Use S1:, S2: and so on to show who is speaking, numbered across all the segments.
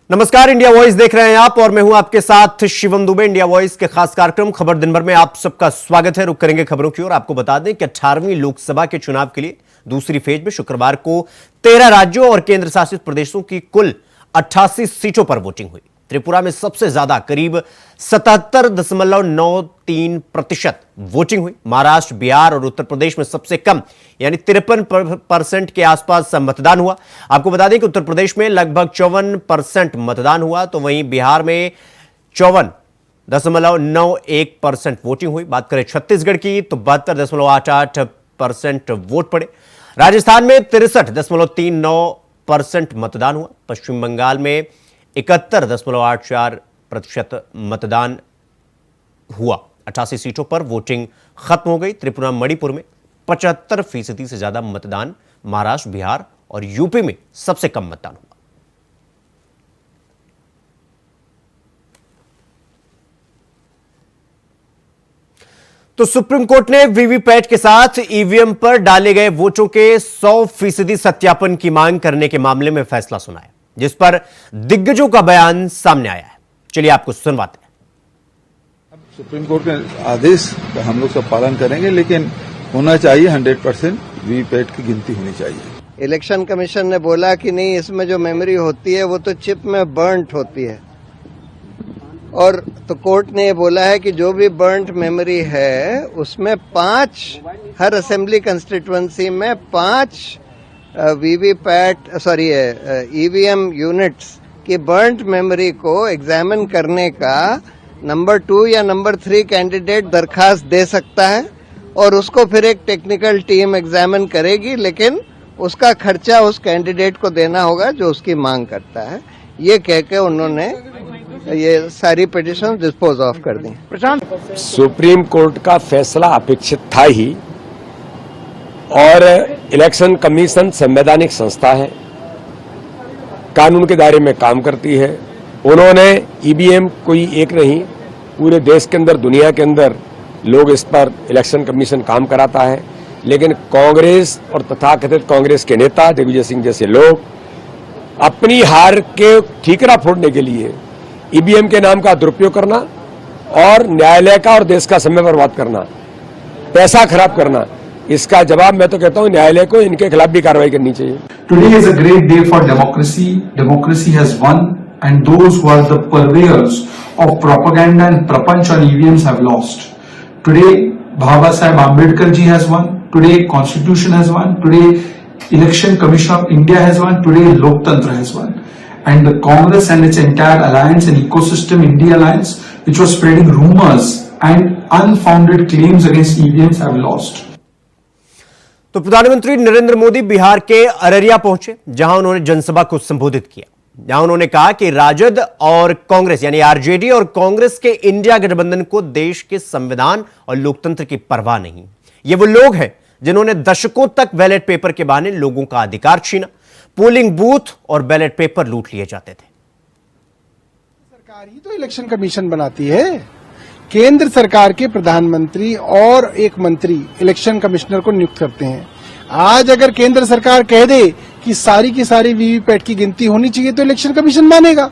S1: नमस्कार, India voice देख रहे हैं आप और मैं हूं आपके साथ शिवम दुबे। इंडिया वॉइस के खास कार्यक्रम खबर दिन भर में आप सबका स्वागत है। रुक करेंगे खबरों की ओर। आपको बता दें कि 18वीं लोकसभा के चुनाव के लिए दूसरी फेज में शुक्रवार को 13 राज्यों और केंद्र शासित प्रदेशों की कुल 88 सीटों पर वोटिंग हुई। त्रिपुरा में सबसे ज्यादा करीब 77.93% वोटिंग हुई। महाराष्ट्र, बिहार और उत्तर प्रदेश में सबसे कम यानी 53% के आसपास मतदान हुआ। आपको बता दें कि उत्तर प्रदेश में लगभग 54% मतदान हुआ, तो वहीं बिहार में 54.91% वोटिंग हुई। बात करें छत्तीसगढ़ की तो 72.88% वोट पड़े। राजस्थान में 63.39% मतदान हुआ। पश्चिम बंगाल में 71.84% मतदान हुआ। 88 सीटों पर वोटिंग खत्म हो गई। त्रिपुरा, मणिपुर में 75% से ज्यादा मतदान, महाराष्ट्र, बिहार और यूपी में सबसे कम मतदान हुआ। तो सुप्रीम कोर्ट ने वीवीपैट के साथ ईवीएम पर डाले गए वोटों के 100% सत्यापन की मांग करने के मामले में फैसला सुनाया, जिस पर दिग्गजों का बयान सामने आया है। चलिए आपको सुनवाते हैं।
S2: सुप्रीम कोर्ट के आदेश का हम लोग सब पालन करेंगे, लेकिन होना चाहिए 100% वीवीपैट की गिनती होनी चाहिए।
S3: इलेक्शन कमीशन ने बोला कि नहीं, इसमें जो मेमोरी होती है वो तो चिप में बर्न्ट होती है, और तो कोर्ट ने ये बोला है कि जो भी बर्न्ट मेमोरी है उसमें 5 हर असेंबली कंस्टिट्यूएंसी में 5 ईवीएम यूनिट्स की बर्न्ट मेमोरी को एग्जामिन करने का नंबर 2 या नंबर 3 कैंडिडेट दरखास्त दे सकता है, और उसको फिर एक टेक्निकल टीम एग्जामिन करेगी, लेकिन उसका खर्चा उस कैंडिडेट को देना होगा जो उसकी मांग करता है। ये कह के उन्होंने ये सारी पिटीशन डिस्पोज ऑफ कर दी।
S4: सुप्रीम कोर्ट का फैसला अपेक्षित था ही, और इलेक्शन कमीशन संवैधानिक संस्था है, कानून के दायरे में काम करती है। उन्होंने ईवीएम कोई एक नहीं, पूरे देश के अंदर, दुनिया के अंदर लोग इस पर इलेक्शन कमीशन काम कराता है, लेकिन कांग्रेस और तथाकथित कांग्रेस के नेता दिग्विजय सिंह जैसे लोग अपनी हार के ठीकरा फोड़ने के लिए ईवीएम के नाम का दुरुपयोग करना और न्यायालय का और देश का समय बर्बाद करना, पैसा खराब करना, इसका जवाब मैं तो कहता हूं न्यायालय को इनके खिलाफ भी कार्रवाई करनी चाहिए।
S5: Today is a great day for democracy. Democracy has won, and those who are the purveyors of propaganda and prapanch on EVMs have lost. Today, Baba Saheb Ambedkar ji has won. Today, Constitution has won. Today, Election Commission of India has won. Today, Loktantra has won. And the Congress and its entire alliance and ecosystem, India Alliance, which was spreading rumors and unfounded claims against EVMs, have lost.
S1: तो प्रधानमंत्री नरेंद्र मोदी बिहार के अररिया पहुंचे, जहां उन्होंने जनसभा को संबोधित किया। जहां उन्होंने कहा कि राजद और कांग्रेस यानी आरजेडी और कांग्रेस के इंडिया गठबंधन को देश के संविधान और लोकतंत्र की परवाह नहीं। ये वो लोग हैं जिन्होंने दशकों तक बैलेट पेपर के बहाने लोगों का अधिकार छीना, पोलिंग बूथ और बैलेट पेपर लूट लिए जाते थे।
S6: सरकार ही तो इलेक्शन कमीशन बनाती है। केंद्र सरकार के प्रधानमंत्री और एक मंत्री इलेक्शन कमिश्नर को नियुक्त करते हैं। आज अगर केंद्र सरकार कह दे कि सारी की सारी वीवीपैट की गिनती होनी चाहिए तो इलेक्शन कमीशन मानेगा।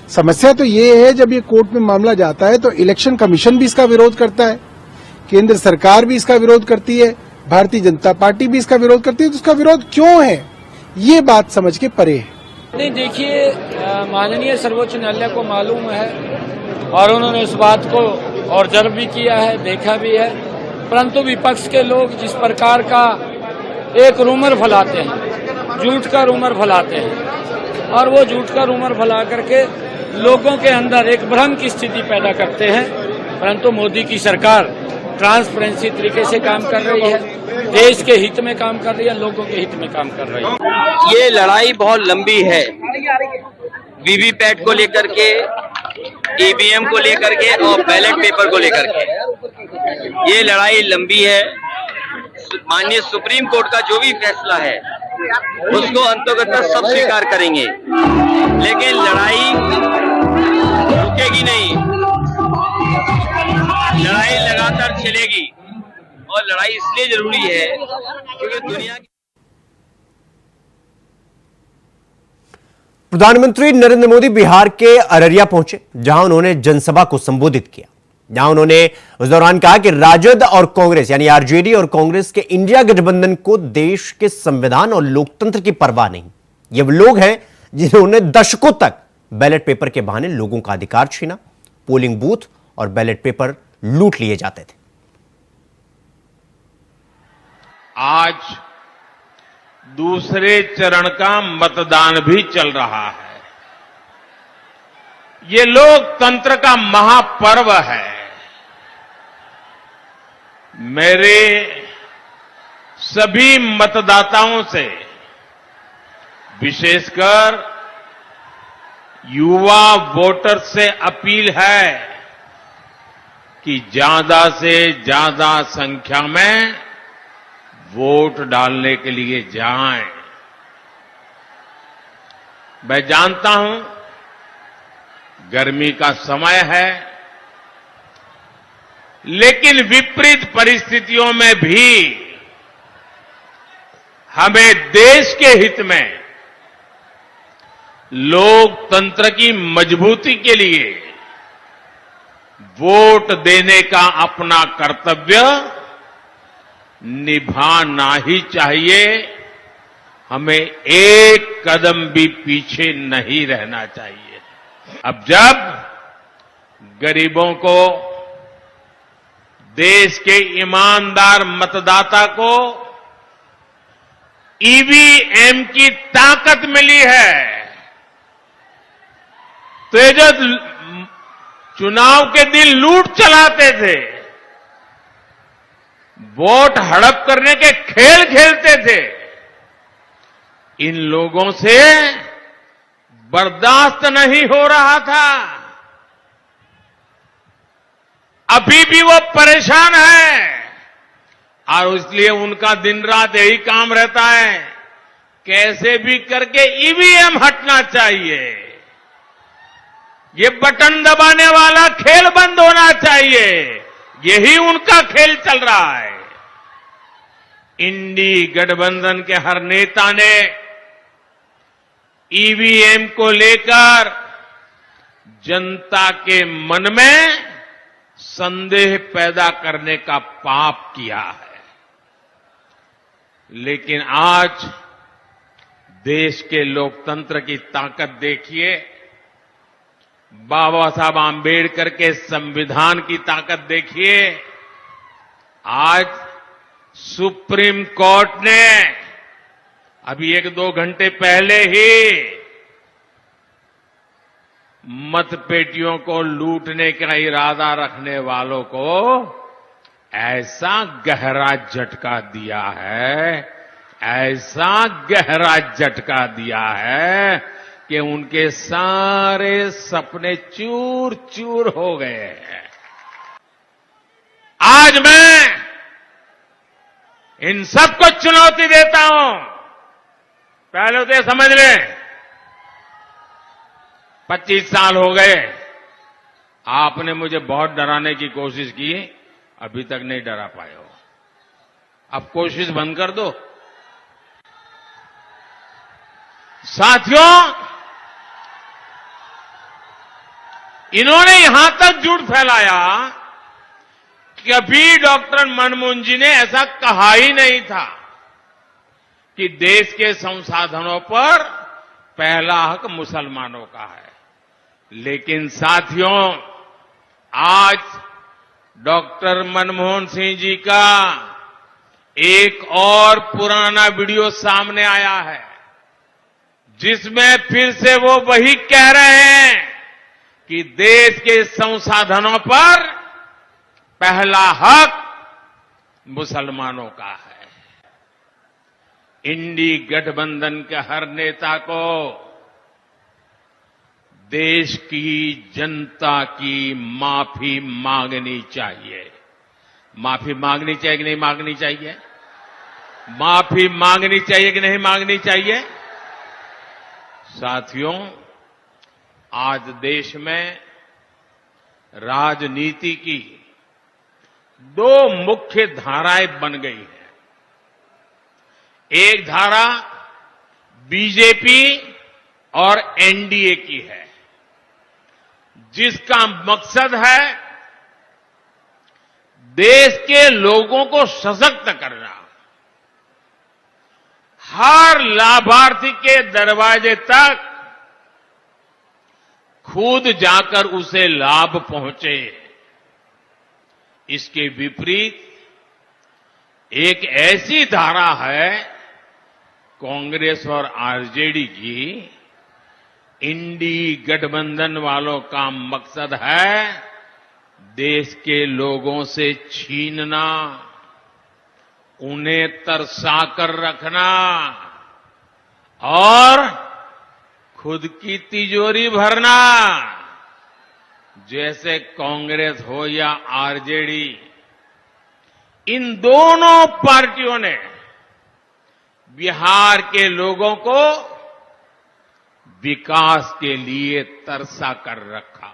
S6: समस्या तो ये है, जब ये कोर्ट में मामला जाता है तो इलेक्शन कमीशन भी इसका विरोध करता है, केंद्र सरकार भी इसका विरोध करती है, भारतीय जनता पार्टी भी इसका विरोध करती है। तो इसका विरोध क्यों है, ये बात समझ के परे है।
S7: नहीं, देखिए, माननीय सर्वोच्च न्यायालय को मालूम है और उन्होंने इस बात को ऑब्जर्व भी किया है, देखा भी है, परंतु विपक्ष के लोग जिस प्रकार का एक रूमर फैलाते हैं, झूठ का रूमर फैलाते हैं, और वो झूठ का रूमर फैला करके लोगों के अंदर एक भ्रम की स्थिति पैदा करते हैं। परंतु मोदी की सरकार ट्रांसपेरेंसी तरीके से काम कर रही है, देश के हित में काम कर रही है, लोगों के हित में काम कर रही है।
S8: ये लड़ाई बहुत लंबी है, वीवीपैट को लेकर के, ईवीएम को लेकर के और बैलेट पेपर को लेकर के। ये लड़ाई लंबी है। माननीय सुप्रीम कोर्ट का जो भी फैसला है उसको अंततः सब स्वीकार करेंगे, लेकिन लड़ाई रुकेगी नहीं, लड़ाई लगातार चलेगी। और लड़ाई इसलिए जरूरी है क्योंकि दुनिया
S1: प्रधानमंत्री नरेंद्र मोदी बिहार के अररिया पहुंचे, जहां उन्होंने जनसभा को संबोधित किया। जहां उन्होंने उस दौरान कहा कि राजद और कांग्रेस यानी आरजेडी और कांग्रेस के इंडिया गठबंधन को देश के संविधान और लोकतंत्र की परवाह नहीं। ये वो लोग हैं जिन्होंने दशकों तक बैलेट पेपर के बहाने लोगों का अधिकार छीना, पोलिंग बूथ और बैलेट पेपर लूट लिए जाते थे।
S9: आज दूसरे चरण का मतदान भी चल रहा है। ये लोकतंत्र का महापर्व है। मेरे सभी मतदाताओं से, विशेषकर युवा वोटर से अपील है कि ज्यादा से ज्यादा संख्या में वोट डालने के लिए जाएं। मैं जानता हूं गर्मी का समय है, लेकिन विपरीत परिस्थितियों में भी हमें देश के हित में, लोकतंत्र की मजबूती के लिए वोट देने का अपना कर्तव्य निभाना ही चाहिए। हमें एक कदम भी पीछे नहीं रहना चाहिए। अब जब गरीबों को, देश के ईमानदार मतदाता को ईवीएम की ताकत मिली है, तो ये जो चुनाव के दिन लूट चलाते थे, वोट हड़प करने के खेल खेलते थे, इन लोगों से बर्दाश्त नहीं हो रहा था। अभी भी वो परेशान है और इसलिए उनका दिन रात यही काम रहता है, कैसे भी करके ईवीएम हटना चाहिए, ये बटन दबाने वाला खेल बंद होना चाहिए। यही उनका खेल चल रहा है। इंडी गठबंधन के हर नेता ने ईवीएम को लेकर जनता के मन में संदेह पैदा करने का पाप किया है। लेकिन आज देश के लोकतंत्र की ताकत देखिए, बाबा साहब आंबेडकर के संविधान की ताकत देखिए। आज सुप्रीम कोर्ट ने अभी 1-2 घंटे पहले ही मतपेटियों को लूटने का इरादा रखने वालों को ऐसा गहरा झटका दिया है, ऐसा गहरा झटका दिया है कि उनके सारे सपने चूर चूर हो गए हैं। आज मैं इन सबको चुनौती देता हूं। पहले तो ये समझ लें, 25 साल हो गए, आपने मुझे बहुत डराने की कोशिश की, अभी तक नहीं डरा पाए हो। अब कोशिश बंद कर दो। साथियों, इन्होंने यहां तक झूठ फैलाया कि कभी डॉक्टर मनमोहन जी ने ऐसा कहा ही नहीं था कि देश के संसाधनों पर पहला हक मुसलमानों का है। लेकिन साथियों, आज डॉक्टर मनमोहन सिंह जी का एक और पुराना वीडियो सामने आया है, जिसमें फिर से वो वही कह रहे हैं कि देश के संसाधनों पर पहला हक मुसलमानों का है। इंडी गठबंधन के हर नेता को देश की जनता की माफी मांगनी चाहिए। माफी मांगनी चाहिए कि नहीं मांगनी चाहिए? माफी मांगनी चाहिए कि नहीं मांगनी चाहिए? साथियों, आज देश में राजनीति की 2 मुख्य धाराएं बन गई हैं। एक धारा बीजेपी और एनडीए की है, जिसका मकसद है देश के लोगों को सशक्त करना, हर लाभार्थी के दरवाजे तक खुद जाकर उसे लाभ पहुंचे। इसके विपरीत एक ऐसी धारा है कांग्रेस और आरजेडी की, इंडी गठबंधन वालों का मकसद है देश के लोगों से छीनना, उन्हें तरसाकर रखना और खुद की तिजोरी भरना। जैसे कांग्रेस हो या आरजेडी, इन दोनों पार्टियों ने बिहार के लोगों को विकास के लिए तरसा कर रखा।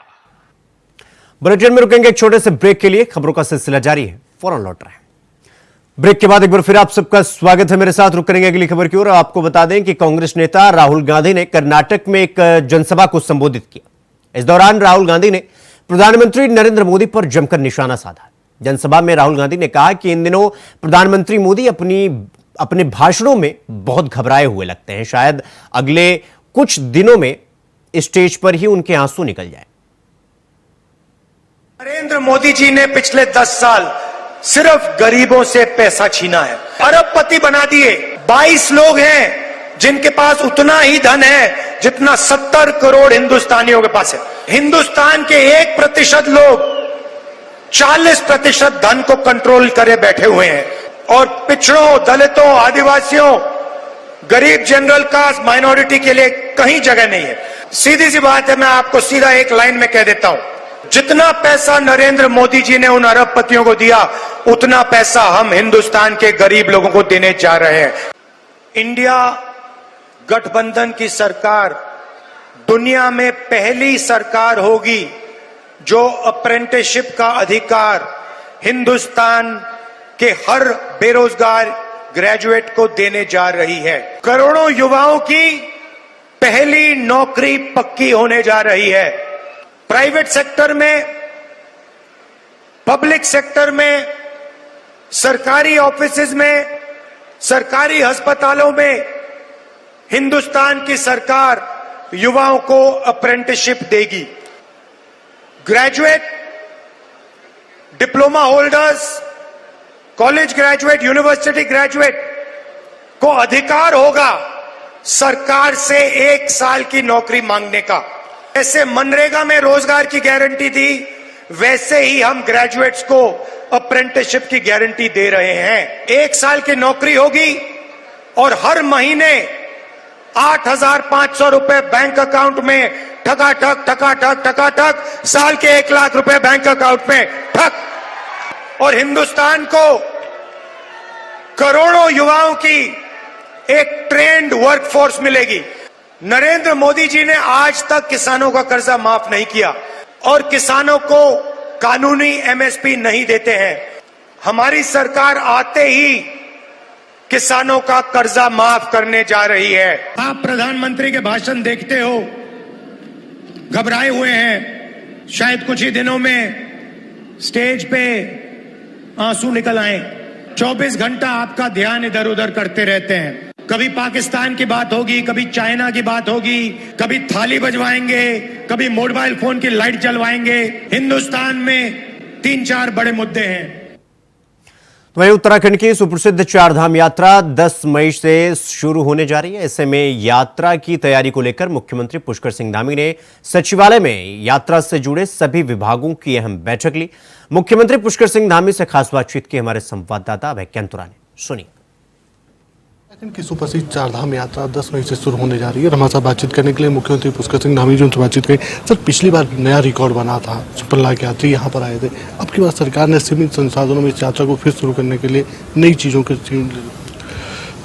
S1: बुलेटिन में रुकेंगे एक छोटे से ब्रेक के लिए। खबरों का सिलसिला जारी है, फौरन लौट रहे हैं। ब्रेक के बाद एक बार फिर आप सबका स्वागत है। मेरे साथ रुक करेंगे अगली खबर की ओर। आपको बता दें कि कांग्रेस नेता राहुल गांधी ने कर्नाटक में एक जनसभा को संबोधित किया। इस दौरान राहुल गांधी ने प्रधानमंत्री नरेंद्र मोदी पर जमकर निशाना साधा। जनसभा में राहुल गांधी ने कहा कि इन दिनों प्रधानमंत्री मोदी अपने भाषणों में बहुत घबराए हुए लगते हैं। शायद अगले कुछ दिनों में स्टेज पर ही उनके आंसू निकल जाए।
S10: नरेंद्र मोदी जी ने पिछले 10 साल सिर्फ गरीबों से पैसा छीना है, अरबपति बना दिए। 22 लोग हैं जिनके पास उतना ही धन है जितना 70 करोड़ हिंदुस्तानियों के पास है। हिंदुस्तान के 1% लोग 40% धन को कंट्रोल करे बैठे हुए हैं और पिछड़ों, दलितों, आदिवासियों, गरीब, जनरल कास्ट, माइनॉरिटी के लिए कहीं जगह नहीं है। सीधी सी बात है, मैं आपको सीधा एक लाइन में कह देता हूं, जितना पैसा नरेंद्र मोदी जी ने उन अरबपतियों को दिया, उतना पैसा हम हिंदुस्तान के गरीब लोगों को देने जा रहे हैं। इंडिया गठबंधन की सरकार दुनिया में पहली सरकार होगी जो अप्रेंटिसशिप का अधिकार हिंदुस्तान के हर बेरोजगार ग्रेजुएट को देने जा रही है। करोड़ों युवाओं की पहली नौकरी पक्की होने जा रही है। प्राइवेट सेक्टर में, पब्लिक सेक्टर में, सरकारी ऑफिसेज में, सरकारी अस्पतालों में हिंदुस्तान की सरकार युवाओं को अप्रेंटिसशिप देगी। Graduate, diploma holders, college graduate, university graduate को अधिकार होगा सरकार से 1 साल की नौकरी मांगने का। जैसे मनरेगा में रोजगार की गारंटी थी, वैसे ही हम ग्रेजुएट्स को अप्रेंटिसशिप की गारंटी दे रहे हैं। 1 साल की नौकरी होगी और हर महीने 8,500 रुपए बैंक अकाउंट में ठकाठक ठकाठक ठकाठक, साल के 1 लाख रुपए बैंक अकाउंट में ठक। और हिंदुस्तान को करोड़ों युवाओं की एक ट्रेंड वर्कफोर्स मिलेगी। नरेंद्र मोदी जी ने आज तक किसानों का कर्जा माफ नहीं किया और किसानों को कानूनी एमएसपी नहीं देते हैं। हमारी सरकार आते ही किसानों का कर्जा माफ करने जा रही है। आप प्रधानमंत्री के भाषण देखते हो, घबराए हुए हैं, शायद कुछ ही दिनों में स्टेज पे आंसू निकल आए। 24 घंटा आपका ध्यान इधर उधर करते रहते हैं। कभी पाकिस्तान की बात होगी, कभी चाइना की बात होगी, कभी थाली बजवाएंगे, कभी मोबाइल फोन की लाइट जलवाएंगे। हिंदुस्तान में 3-4 बड़े मुद्दे हैं।
S1: वहीं उत्तराखंड की सुप्रसिद्ध चारधाम यात्रा 10 मई से शुरू होने जा रही है। ऐसे में यात्रा की तैयारी को लेकर मुख्यमंत्री पुष्कर सिंह धामी ने सचिवालय में यात्रा से जुड़े सभी विभागों की अहम बैठक ली। मुख्यमंत्री पुष्कर सिंह धामी से खास बातचीत की हमारे संवाददाता अभय कैंतुरा ने। सुनिए।
S11: उत्तराखंड की सुप्रसिद्ध चारधाम यात्रा 10 मई से शुरू होने जा रही है। हमारे साथ बातचीत करने के लिए मुख्यमंत्री पुष्कर सिंह धामी जी उनसे बातचीत करें। सर, पिछली बार नया रिकॉर्ड बना था, 56 लाख यात्री यहाँ पर आए थे। अब की बार सरकार ने सीमित संसाधनों में इस यात्रा को फिर शुरू करने के लिए नई चीज़ों के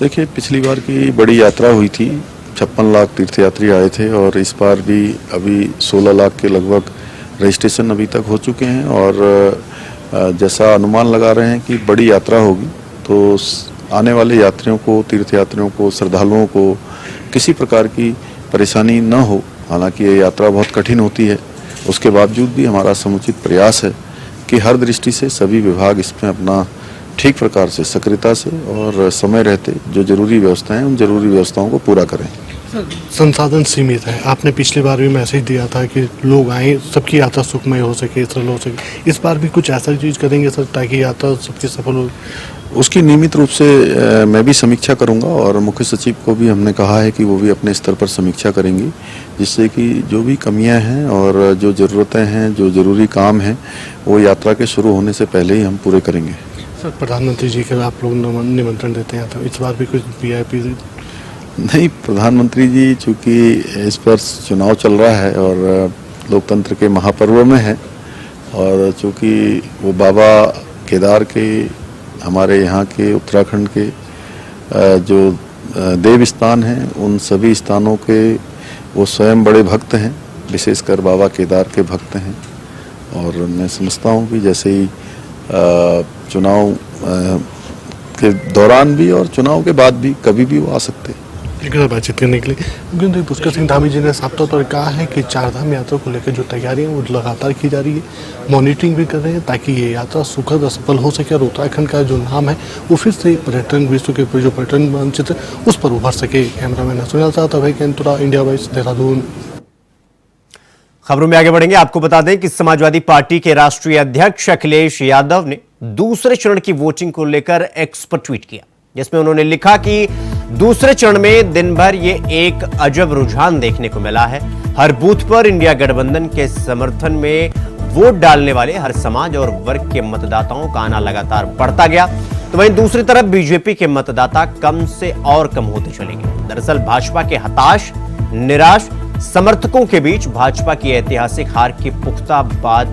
S12: देखिए, पिछली बार की बड़ी यात्रा हुई थी, 56 लाख तीर्थयात्री आए थे और इस बार भी अभी 16 लाख के लगभग रजिस्ट्रेशन अभी तक हो चुके हैं और जैसा अनुमान लगा रहे हैं कि बड़ी यात्रा होगी तो आने वाले यात्रियों को, तीर्थयात्रियों को, श्रद्धालुओं को किसी प्रकार की परेशानी न हो। हालांकि ये यात्रा बहुत कठिन होती है, उसके बावजूद भी हमारा समुचित प्रयास है कि हर दृष्टि से सभी विभाग इसमें अपना ठीक प्रकार से सक्रियता से और समय रहते जो जरूरी व्यवस्थाएं हैं उन जरूरी व्यवस्थाओं को पूरा करें।
S11: संसाधन सीमित है, आपने पिछली बार भी मैसेज दिया था कि लोग आए, सबकी यात्रा सुखमय हो सके, सरल हो सके। इस बार भी कुछ ऐसा चीज करेंगे सर ताकि यात्रा सबकी सफल हो?
S12: उसकी नियमित रूप से मैं भी समीक्षा करूंगा और मुख्य सचिव को भी हमने कहा है कि वो भी अपने स्तर पर समीक्षा करेंगी, जिससे कि जो भी कमियां हैं और जो ज़रूरतें हैं, जो ज़रूरी काम हैं, वो यात्रा के शुरू होने से पहले ही हम पूरे करेंगे।
S11: सर प्रधानमंत्री जी के आप लोग निमंत्रण देते हैं, तो इस बार भी कुछ VIP?
S12: नहीं, प्रधानमंत्री जी चूँकि इस पर चुनाव चल रहा है और लोकतंत्र के महापर्व में है, और चूँकि वो बाबा केदार के हमारे यहाँ के उत्तराखंड के जो देव स्थान हैं, उन सभी स्थानों के वो स्वयं बड़े भक्त हैं, विशेषकर बाबा केदार के भक्त हैं। और मैं समझता हूँ कि जैसे ही चुनाव के दौरान भी और चुनाव के बाद भी कभी भी वो आ सकते हैं।
S11: बातचीत करने के लिए मुख्यमंत्री पुष्कर सिंह धामी जी ने साफ तौर पर कहा है कि चारधाम यात्रा को लेकर जो तैयारियां वो लगातार की जा रही है, मॉनिटरिंग भी कर रहे हैं ताकि ये यात्रा सुखद और सफल हो सके और उत्तराखंड का जो नाम है वो फिर से पर्यटन विश्व के जो पर्यटन मानचित्र उस पर उभर सके। कैमरामैन सुनील साहब, भाई कैंतुरा, इंडिया वाइस, देहरादून।
S1: खबरों में आगे बढ़ेंगे। आपको बता दें कि समाजवादी पार्टी के राष्ट्रीय अध्यक्ष अखिलेश यादव ने दूसरे चरण की वोटिंग को लेकर एक्स पर ट्वीट किया, जिसमें उन्होंने लिखा कि दूसरे चरण में दिन भर ये एक अजब रुझान देखने को मिला है। हर बूथ पर इंडिया गठबंधन के समर्थन में वोट डालने वाले हर समाज और वर्ग के मतदाताओं का आना लगातार बढ़ता गया, तो वहीं दूसरी तरफ बीजेपी के मतदाता कम से और कम होते चले गए। दरअसल भाजपा के हताश, निराश समर्थकों के बीच भाजपा की ऐतिहासिक हार की पुख्ता बात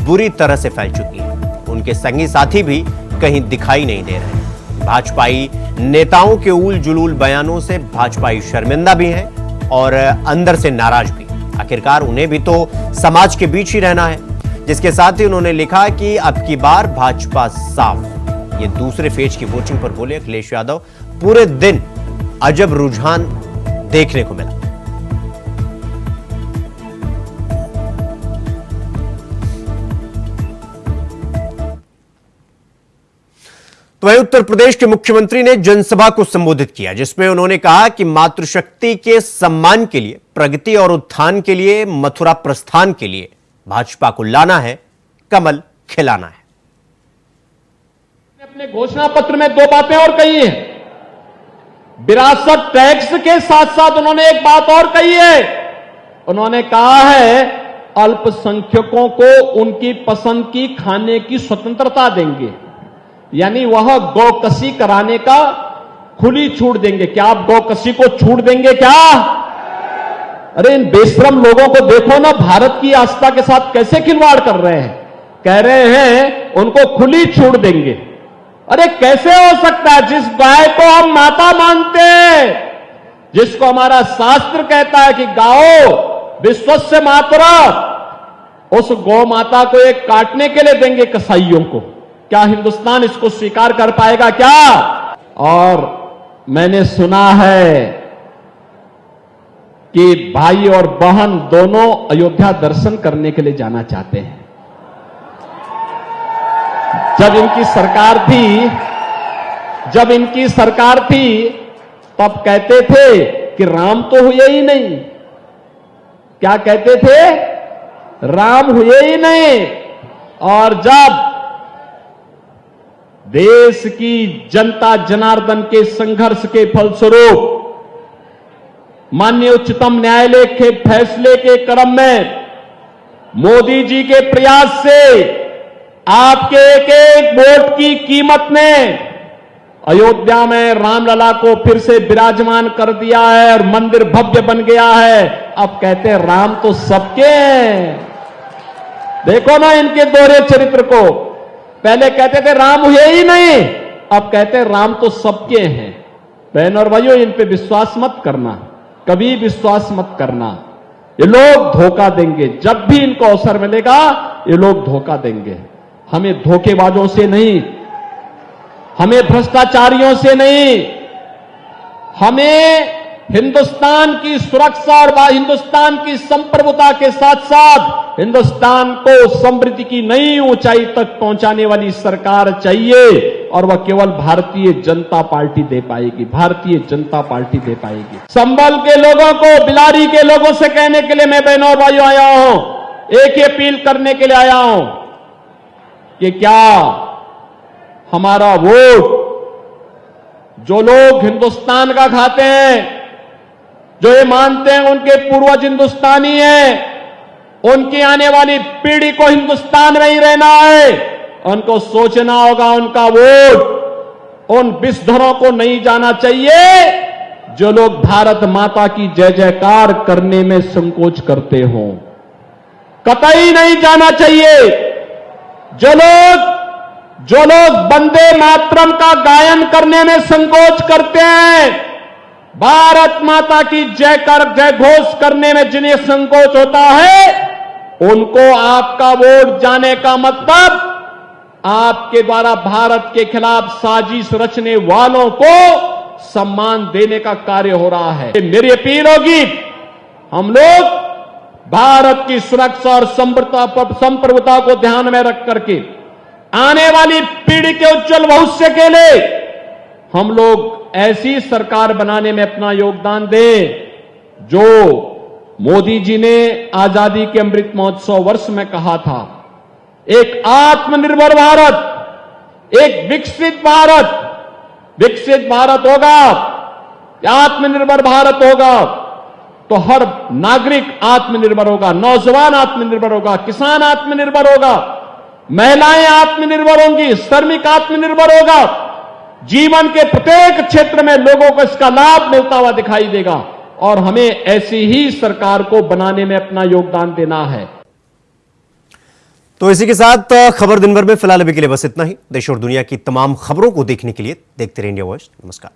S1: बुरी तरह से फैल चुकी है। उनके संगी साथी भी कहीं दिखाई नहीं दे रहे। भाजपाई नेताओं के उल जुलूल बयानों से भाजपाई शर्मिंदा भी हैं और अंदर से नाराज भी। आखिरकार उन्हें भी तो समाज के बीच ही रहना है। जिसके साथ ही उन्होंने लिखा कि अब की बार भाजपा साफ। ये दूसरे फेज की वोटिंग पर बोले अखिलेश यादव, पूरे दिन अजब रुझान देखने को मिला। तो वहीं उत्तर प्रदेश के मुख्यमंत्री ने जनसभा को संबोधित किया, जिसमें उन्होंने कहा कि मातृशक्ति के सम्मान के लिए, प्रगति और उत्थान के लिए, मथुरा प्रस्थान के लिए भाजपा को लाना है, कमल खिलाना है।
S13: अपने घोषणा पत्र में 2 बातें और कही हैं। विरासत टैक्स के साथ साथ उन्होंने एक बात और कही है। उन्होंने कहा है अल्पसंख्यकों को उनकी पसंद की खाने की स्वतंत्रता देंगे, यानी वह गौकसी कराने का खुली छूट देंगे। क्या आप गौकसी को छूट देंगे क्या? अरे इन बेशरम लोगों को देखो ना, भारत की आस्था के साथ कैसे खिलवाड़ कर रहे हैं। कह रहे हैं उनको खुली छूट देंगे। अरे कैसे हो सकता है? जिस गाय को हम माता मानते हैं, जिसको हमारा शास्त्र कहता है कि गाओ विश्वस्य मातरा, उस गौ माता को एक काटने के लिए देंगे कसाईयों को। क्या हिंदुस्तान इसको स्वीकार कर पाएगा क्या? और मैंने सुना है कि भाई और बहन दोनों अयोध्या दर्शन करने के लिए जाना चाहते हैं। जब इनकी सरकार थी तब कहते थे कि राम तो हुए ही नहीं। क्या कहते थे? राम हुए ही नहीं। और जब देश की जनता जनार्दन के संघर्ष के फलस्वरूप माननीय उच्चतम न्यायालय के फैसले के क्रम में मोदी जी के प्रयास से आपके एक एक वोट की कीमत ने अयोध्या में रामलला को फिर से विराजमान कर दिया है और मंदिर भव्य बन गया है। अब कहते हैं राम तो सबके हैं। देखो ना इनके दोहरे चरित्र को। पहले कहते थे राम हुए ही नहीं, अब कहते हैं राम तो सबके हैं। बहन और भाइयों, इन पे विश्वास मत करना, कभी विश्वास मत करना। ये लोग धोखा देंगे। जब भी इनको अवसर मिलेगा ये लोग धोखा देंगे। हमें धोखेबाजों से नहीं, हमें भ्रष्टाचारियों से नहीं, हमें हिंदुस्तान की सुरक्षा और हिंदुस्तान की संप्रभुता के साथ साथ हिंदुस्तान को समृद्धि की नई ऊंचाई तक पहुंचाने वाली सरकार चाहिए और वह केवल भारतीय जनता पार्टी दे पाएगी, भारतीय जनता पार्टी दे पाएगी। संभल के लोगों को, बिलारी के लोगों से कहने के लिए मैं बहनों और भाइयों आया हूं, एक ही अपील करने के लिए आया हूं कि क्या हमारा वोट जो लोग हिंदुस्तान का खाते हैं, जो ये मानते हैं उनके पूर्वज हिंदुस्तानी हैं, उनकी आने वाली पीढ़ी को हिंदुस्तान में ही रहना है, उनको सोचना होगा उनका वोट उन विषधरों को नहीं जाना चाहिए जो लोग भारत माता की जय जयकार करने में संकोच करते हों। कतई नहीं जाना चाहिए। जो लोग वंदे मातरम का गायन करने में संकोच करते हैं, भारत माता की जय घोष करने में जिन्हें संकोच होता है, उनको आपका वोट जाने का मतलब आपके द्वारा भारत के खिलाफ साजिश रचने वालों को सम्मान देने का कार्य हो रहा है। मेरी अपील होगी, हम लोग भारत की सुरक्षा और संप्रभुता को ध्यान में रख करके आने वाली पीढ़ी के उज्जवल भविष्य के लिए हम लोग ऐसी सरकार बनाने में अपना योगदान दें जो मोदी जी ने आजादी के अमृत महोत्सव वर्ष में कहा था, एक आत्मनिर्भर भारत, एक विकसित भारत होगा, आत्मनिर्भर भारत होगा तो हर नागरिक आत्मनिर्भर होगा, नौजवान आत्मनिर्भर होगा, किसान आत्मनिर्भर होगा, महिलाएं आत्मनिर्भर होंगी, श्रमिक आत्मनिर्भर होगा, जीवन के प्रत्येक क्षेत्र में लोगों को इसका लाभ मिलता हुआ दिखाई देगा और हमें ऐसी ही सरकार को बनाने में अपना योगदान देना है।
S1: तो इसी के साथ खबर दिन भर में फिलहाल अभी के लिए बस इतना ही। देश और दुनिया की तमाम खबरों को देखने के लिए देखते रहिए इंडिया वॉइस। नमस्कार।